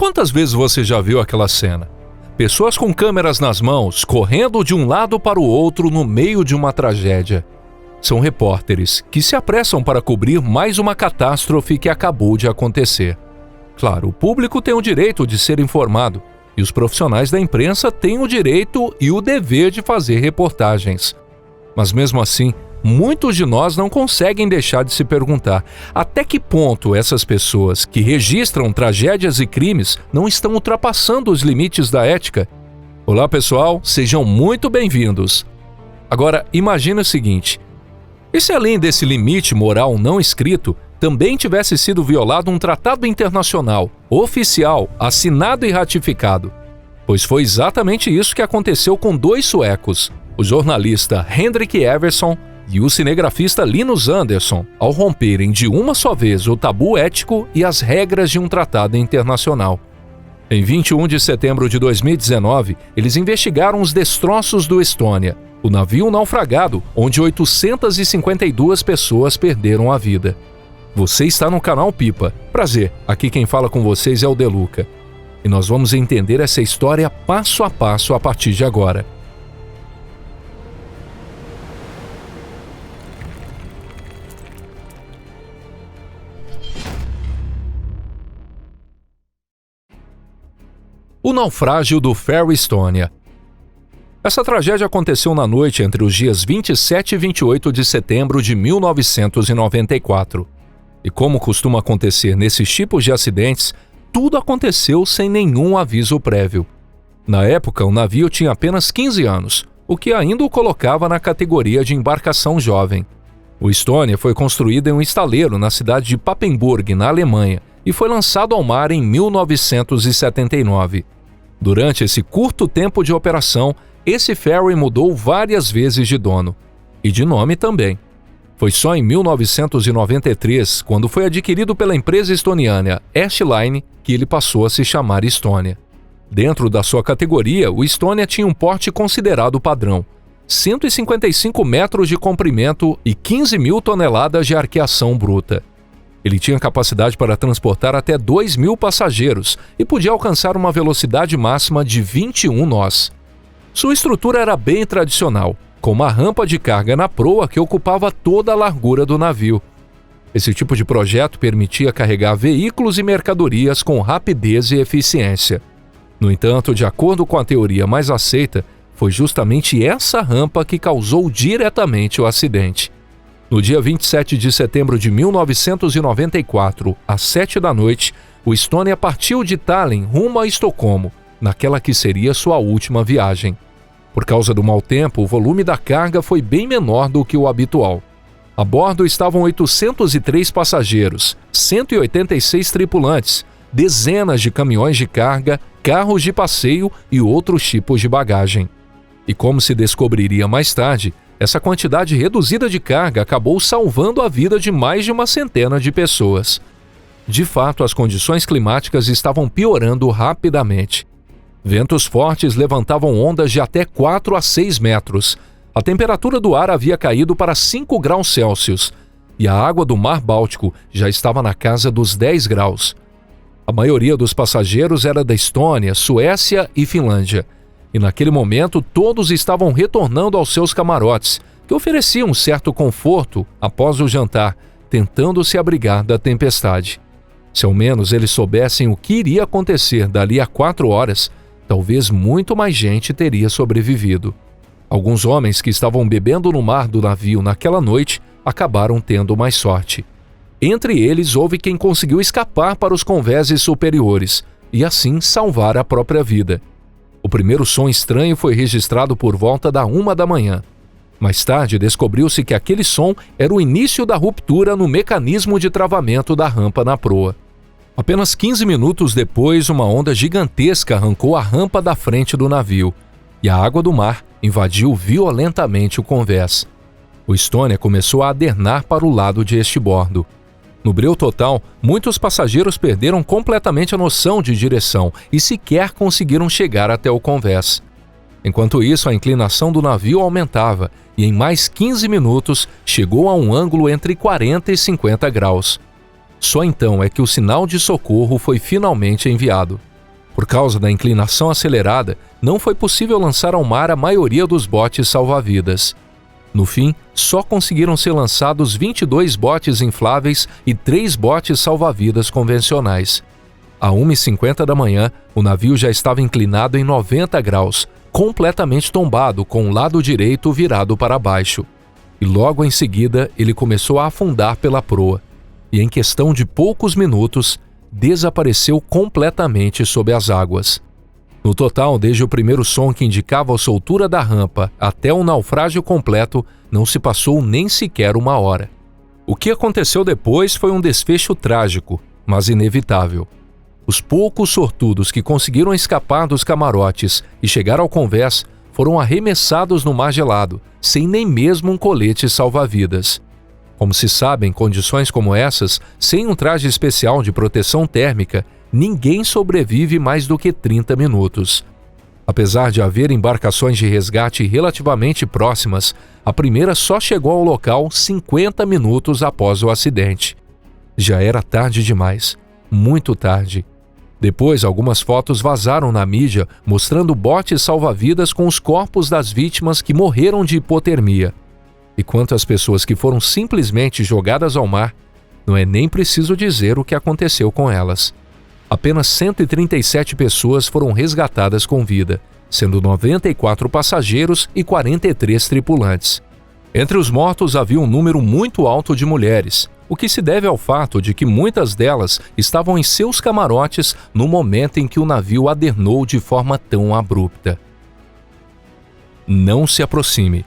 Quantas vezes você já viu aquela cena? Pessoas com câmeras nas mãos, correndo de um lado para o outro no meio de uma tragédia. São repórteres que se apressam para cobrir mais uma catástrofe que acabou de acontecer. Claro, o público tem o direito de ser informado, e os profissionais da imprensa têm o direito e o dever de fazer reportagens. Mas mesmo assim, muitos de nós não conseguem deixar de se perguntar até que ponto essas pessoas que registram tragédias e crimes não estão ultrapassando os limites da ética. Olá pessoal, sejam muito bem-vindos. Agora, imagine o seguinte: e se além desse limite moral não escrito, também tivesse sido violado um tratado internacional, oficial, assinado e ratificado? Pois foi exatamente isso que aconteceu com dois suecos, o jornalista Henrik Everson e o cinegrafista Linus Andersson, ao romperem de uma só vez o tabu ético e as regras de um tratado internacional. Em 21 de setembro de 2019, eles investigaram os destroços do Estônia, o navio naufragado, onde 852 pessoas perderam a vida. Você está no canal Pipa. Prazer, aqui quem fala com vocês é o Deluca. E nós vamos entender essa história passo a passo a partir de agora. O naufrágio do Ferry Estonia. Essa tragédia aconteceu na noite entre os dias 27 e 28 de setembro de 1994. E como costuma acontecer nesses tipos de acidentes, tudo aconteceu sem nenhum aviso prévio. Na época, o navio tinha apenas 15 anos, o que ainda o colocava na categoria de embarcação jovem. O Estônia foi construído em um estaleiro na cidade de Papenburg, na Alemanha, e foi lançado ao mar em 1979. Durante esse curto tempo de operação, esse ferry mudou várias vezes de dono, e de nome também. Foi só em 1993, quando foi adquirido pela empresa estoniana Ashline, que ele passou a se chamar Estônia. Dentro da sua categoria, o Estônia tinha um porte considerado padrão: 155 metros de comprimento e 15 mil toneladas de arqueação bruta. Ele tinha capacidade para transportar até 2.000 passageiros e podia alcançar uma velocidade máxima de 21 nós. Sua estrutura era bem tradicional, com uma rampa de carga na proa que ocupava toda a largura do navio. Esse tipo de projeto permitia carregar veículos e mercadorias com rapidez e eficiência. No entanto, de acordo com a teoria mais aceita, foi justamente essa rampa que causou diretamente o acidente. No dia 27 de setembro de 1994, às 7 da noite, o Estônia partiu de Tallinn rumo a Estocolmo, naquela que seria sua última viagem. Por causa do mau tempo, o volume da carga foi bem menor do que o habitual. A bordo estavam 803 passageiros, 186 tripulantes, dezenas de caminhões de carga, carros de passeio e outros tipos de bagagem. E como se descobriria mais tarde, essa quantidade reduzida de carga acabou salvando a vida de mais de uma centena de pessoas. De fato, as condições climáticas estavam piorando rapidamente. Ventos fortes levantavam ondas de até 4 a 6 metros. A temperatura do ar havia caído para 5 graus Celsius e a água do Mar Báltico já estava na casa dos 10 graus. A maioria dos passageiros era da Estônia, Suécia e Finlândia. E naquele momento todos estavam retornando aos seus camarotes, que ofereciam um certo conforto após o jantar, tentando se abrigar da tempestade. Se ao menos eles soubessem o que iria acontecer dali a 4 horas, talvez muito mais gente teria sobrevivido. Alguns homens que estavam bebendo no mar do navio naquela noite acabaram tendo mais sorte. Entre eles houve quem conseguiu escapar para os convéses superiores e assim salvar a própria vida. O primeiro som estranho foi registrado por volta da 1 da manhã. Mais tarde, descobriu-se que aquele som era o início da ruptura no mecanismo de travamento da rampa na proa. Apenas 15 minutos depois, uma onda gigantesca arrancou a rampa da frente do navio e a água do mar invadiu violentamente o convés. O Estônia começou a adernar para o lado de estibordo. No breu total, muitos passageiros perderam completamente a noção de direção e sequer conseguiram chegar até o convés. Enquanto isso, a inclinação do navio aumentava e em mais 15 minutos chegou a um ângulo entre 40 e 50 graus. Só então é que o sinal de socorro foi finalmente enviado. Por causa da inclinação acelerada, não foi possível lançar ao mar a maioria dos botes salva-vidas. No fim, só conseguiram ser lançados 22 botes infláveis e 3 botes salva-vidas convencionais. À 1h50 da manhã, o navio já estava inclinado em 90 graus, completamente tombado, com o lado direito virado para baixo. E logo em seguida, ele começou a afundar pela proa. E em questão de poucos minutos, desapareceu completamente sob as águas. No total, desde o primeiro som que indicava a soltura da rampa até o naufrágio completo, não se passou nem sequer 1 hora. O que aconteceu depois foi um desfecho trágico, mas inevitável. Os poucos sortudos que conseguiram escapar dos camarotes e chegar ao convés foram arremessados no mar gelado, sem nem mesmo um colete salva-vidas. Como se sabe, em condições como essas, sem um traje especial de proteção térmica, ninguém sobrevive mais do que 30 minutos. Apesar de haver embarcações de resgate relativamente próximas, a primeira só chegou ao local 50 minutos após o acidente. Já era tarde demais, muito tarde. Depois, algumas fotos vazaram na mídia mostrando botes salva-vidas com os corpos das vítimas que morreram de hipotermia. E quanto às pessoas que foram simplesmente jogadas ao mar, não é nem preciso dizer o que aconteceu com elas. Apenas 137 pessoas foram resgatadas com vida, sendo 94 passageiros e 43 tripulantes. Entre os mortos havia um número muito alto de mulheres, o que se deve ao fato de que muitas delas estavam em seus camarotes no momento em que o navio adernou de forma tão abrupta. Não se aproxime.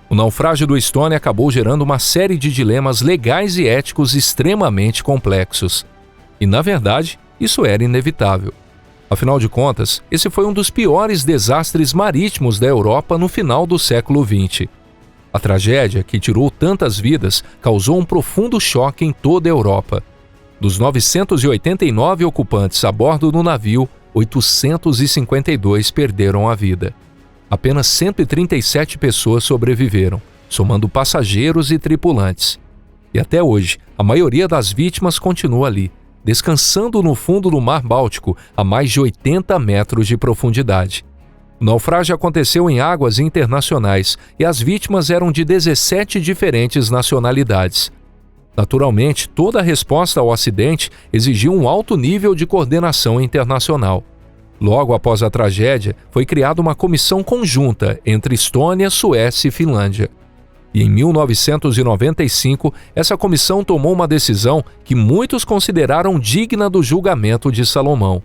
O naufrágio do Estônia acabou gerando uma série de dilemas legais e éticos extremamente complexos. E, na verdade, isso era inevitável. Afinal de contas, esse foi um dos piores desastres marítimos da Europa no final do século XX. A tragédia, que tirou tantas vidas, causou um profundo choque em toda a Europa. Dos 989 ocupantes a bordo do navio, 852 perderam a vida. Apenas 137 pessoas sobreviveram, somando passageiros e tripulantes. E até hoje, a maioria das vítimas continua ali, descansando no fundo do Mar Báltico a mais de 80 metros de profundidade. O naufrágio aconteceu em águas internacionais e as vítimas eram de 17 diferentes nacionalidades. Naturalmente, toda a resposta ao acidente exigiu um alto nível de coordenação internacional. Logo após a tragédia, foi criada uma comissão conjunta entre Estônia, Suécia e Finlândia. E em 1995, essa comissão tomou uma decisão que muitos consideraram digna do julgamento de Salomão.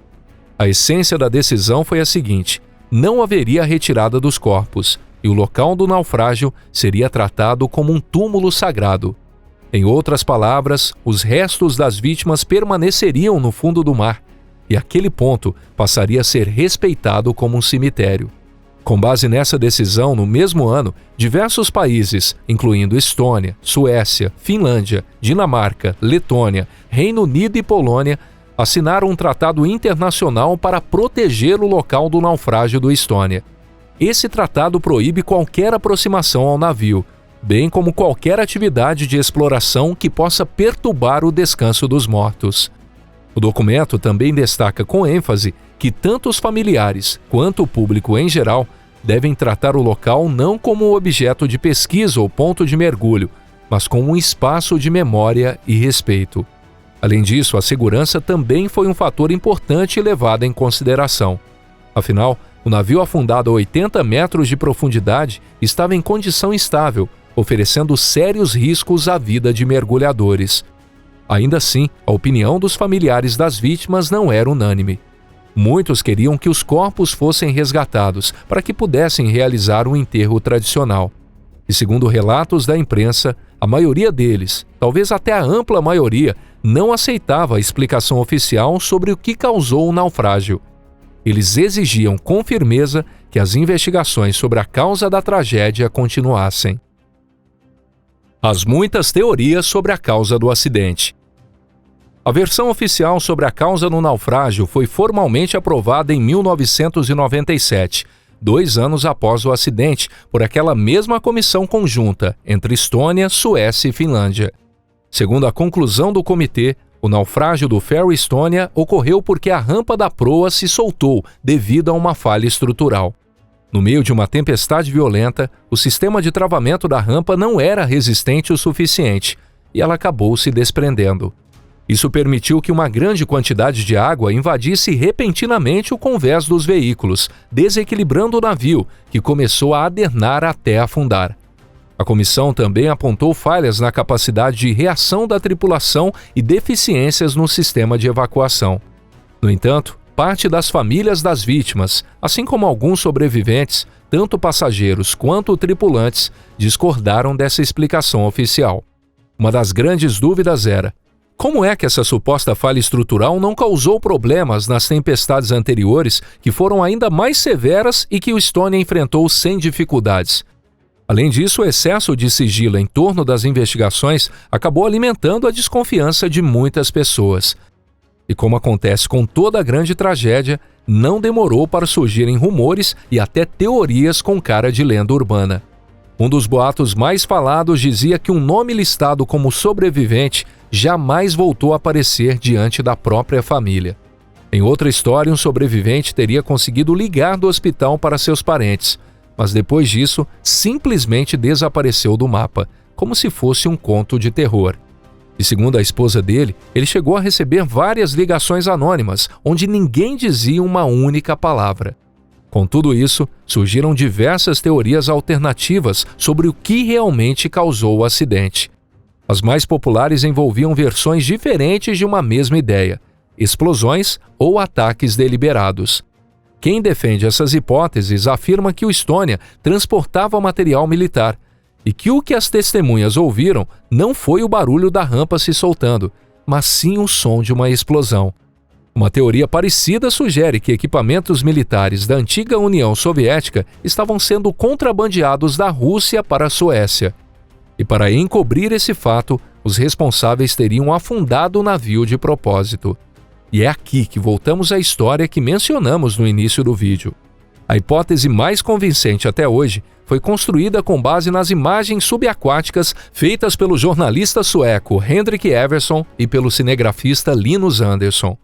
A essência da decisão foi a seguinte: não haveria retirada dos corpos, e o local do naufrágio seria tratado como um túmulo sagrado. Em outras palavras, os restos das vítimas permaneceriam no fundo do mar, e aquele ponto passaria a ser respeitado como um cemitério. Com base nessa decisão, no mesmo ano, diversos países, incluindo Estônia, Suécia, Finlândia, Dinamarca, Letônia, Reino Unido e Polônia, assinaram um tratado internacional para proteger o local do naufrágio do Estônia. Esse tratado proíbe qualquer aproximação ao navio, bem como qualquer atividade de exploração que possa perturbar o descanso dos mortos. O documento também destaca com ênfase que tanto os familiares quanto o público em geral devem tratar o local não como objeto de pesquisa ou ponto de mergulho, mas como um espaço de memória e respeito. Além disso, a segurança também foi um fator importante levado em consideração. Afinal, o navio afundado a 80 metros de profundidade estava em condição instável, oferecendo sérios riscos à vida de mergulhadores. Ainda assim, a opinião dos familiares das vítimas não era unânime. Muitos queriam que os corpos fossem resgatados para que pudessem realizar um enterro tradicional. E segundo relatos da imprensa, a maioria deles, talvez até a ampla maioria, não aceitava a explicação oficial sobre o que causou o naufrágio. Eles exigiam com firmeza que as investigações sobre a causa da tragédia continuassem. As muitas teorias sobre a causa do acidente. A versão oficial sobre a causa do naufrágio foi formalmente aprovada em 1997, 2 anos após o acidente, por aquela mesma comissão conjunta entre Estônia, Suécia e Finlândia. Segundo a conclusão do comitê, O naufrágio do Fair Estonia ocorreu porque a rampa da proa se soltou devido a uma falha estrutural. No meio de uma tempestade violenta, o sistema de travamento da rampa não era resistente o suficiente e ela acabou se desprendendo. Isso permitiu que uma grande quantidade de água invadisse repentinamente o convés dos veículos, desequilibrando o navio, que começou a adernar até afundar. A comissão também apontou falhas na capacidade de reação da tripulação e deficiências no sistema de evacuação. No entanto, parte das famílias das vítimas, assim como alguns sobreviventes, tanto passageiros quanto tripulantes, discordaram dessa explicação oficial. Uma das grandes dúvidas era: como é que essa suposta falha estrutural não causou problemas nas tempestades anteriores, que foram ainda mais severas e que o Estonia enfrentou sem dificuldades? Além disso, o excesso de sigilo em torno das investigações acabou alimentando a desconfiança de muitas pessoas. E como acontece com toda grande tragédia, não demorou para surgirem rumores e até teorias com cara de lenda urbana. Um dos boatos mais falados dizia que um nome listado como sobrevivente jamais voltou a aparecer diante da própria família. Em outra história, um sobrevivente teria conseguido ligar do hospital para seus parentes, mas depois disso, simplesmente desapareceu do mapa, como se fosse um conto de terror. E segundo a esposa dele, ele chegou a receber várias ligações anônimas, onde ninguém dizia uma única palavra. Com tudo isso, surgiram diversas teorias alternativas sobre o que realmente causou o acidente. As mais populares envolviam versões diferentes de uma mesma ideia: explosões ou ataques deliberados. Quem defende essas hipóteses afirma que o Estonia transportava material militar e que o que as testemunhas ouviram não foi o barulho da rampa se soltando, mas sim o som de uma explosão. Uma teoria parecida sugere que equipamentos militares da antiga União Soviética estavam sendo contrabandeados da Rússia para a Suécia. E para encobrir esse fato, os responsáveis teriam afundado o navio de propósito. E é aqui que voltamos à história que mencionamos no início do vídeo. A hipótese mais convincente até hoje foi construída com base nas imagens subaquáticas feitas pelo jornalista sueco Henrik Everson e pelo cinegrafista Linus Andersson.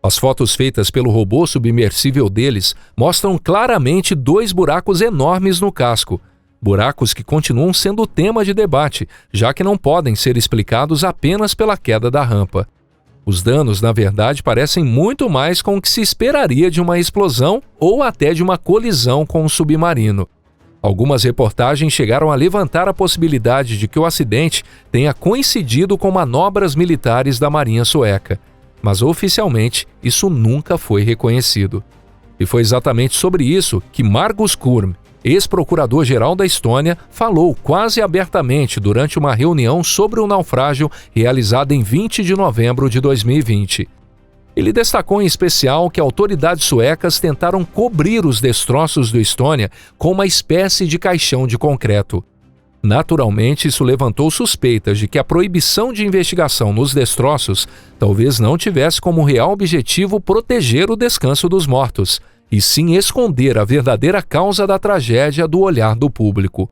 As fotos feitas pelo robô submersível deles mostram claramente 2 buracos enormes no casco, buracos que continuam sendo tema de debate, já que não podem ser explicados apenas pela queda da rampa. Os danos, na verdade, parecem muito mais com o que se esperaria de uma explosão ou até de uma colisão com um submarino. Algumas reportagens chegaram a levantar a possibilidade de que o acidente tenha coincidido com manobras militares da Marinha Sueca, mas oficialmente isso nunca foi reconhecido. E foi exatamente sobre isso que Margus Kurm, ex-procurador-geral da Estônia, falou quase abertamente durante uma reunião sobre o naufrágio realizada em 20 de novembro de 2020. Ele destacou em especial que autoridades suecas tentaram cobrir os destroços do Estônia com uma espécie de caixão de concreto. Naturalmente, isso levantou suspeitas de que a proibição de investigação nos destroços talvez não tivesse como real objetivo proteger o descanso dos mortos, e sim esconder a verdadeira causa da tragédia do olhar do público.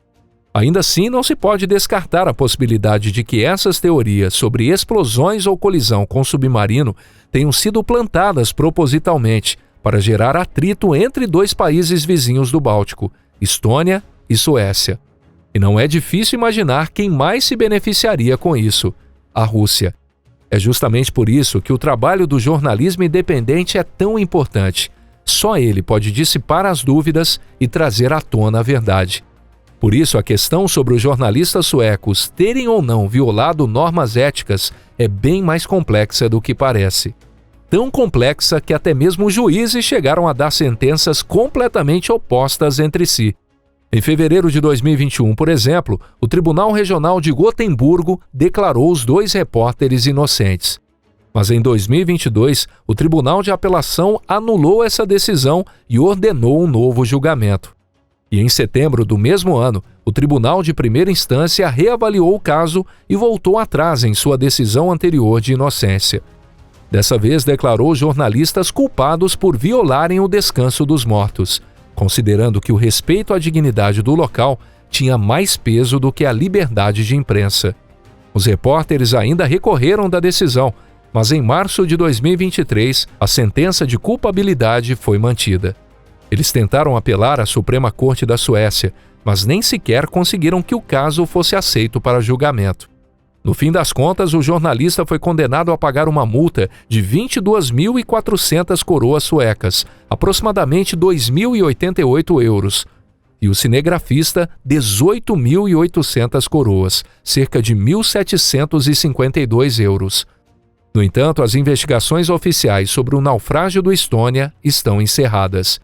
Ainda assim, não se pode descartar a possibilidade de que essas teorias sobre explosões ou colisão com submarino tenham sido plantadas propositalmente para gerar atrito entre 2 países vizinhos do Báltico, Estônia e Suécia. E não é difícil imaginar quem mais se beneficiaria com isso: a Rússia. É justamente por isso que o trabalho do jornalismo independente é tão importante. Só ele pode dissipar as dúvidas e trazer à tona a verdade. Por isso, a questão sobre os jornalistas suecos terem ou não violado normas éticas é bem mais complexa do que parece. Tão complexa que até mesmo os juízes chegaram a dar sentenças completamente opostas entre si. Em fevereiro de 2021, por exemplo, o Tribunal Regional de Gotemburgo declarou os 2 repórteres inocentes. Mas em 2022, o Tribunal de Apelação anulou essa decisão e ordenou um novo julgamento. E em setembro do mesmo ano, o Tribunal de Primeira Instância reavaliou o caso e voltou atrás em sua decisão anterior de inocência. Dessa vez, declarou jornalistas culpados por violarem o descanso dos mortos, considerando que o respeito à dignidade do local tinha mais peso do que a liberdade de imprensa. Os repórteres ainda recorreram da decisão, mas em março de 2023, a sentença de culpabilidade foi mantida. Eles tentaram apelar à Suprema Corte da Suécia, mas nem sequer conseguiram que o caso fosse aceito para julgamento. No fim das contas, o jornalista foi condenado a pagar uma multa de 22.400 coroas suecas, aproximadamente 2.088 euros, e o cinegrafista 18.800 coroas, cerca de 1.752 euros. No entanto, as investigações oficiais sobre o naufrágio do Estônia estão encerradas.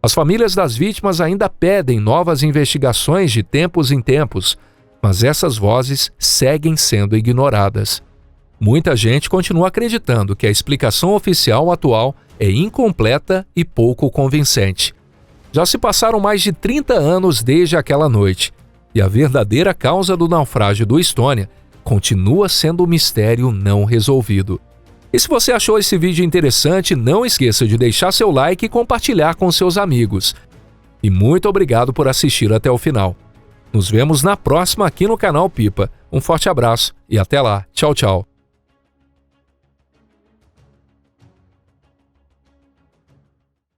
As famílias das vítimas ainda pedem novas investigações de tempos em tempos, mas essas vozes seguem sendo ignoradas. Muita gente continua acreditando que a explicação oficial atual é incompleta e pouco convincente. Já se passaram mais de 30 anos desde aquela noite, e a verdadeira causa do naufrágio do Estônia continua sendo um mistério não resolvido. E se você achou esse vídeo interessante, não esqueça de deixar seu like e compartilhar com seus amigos. E muito obrigado por assistir até o final. Nos vemos na próxima aqui no canal Pipa. Um forte abraço e até lá. Tchau, tchau.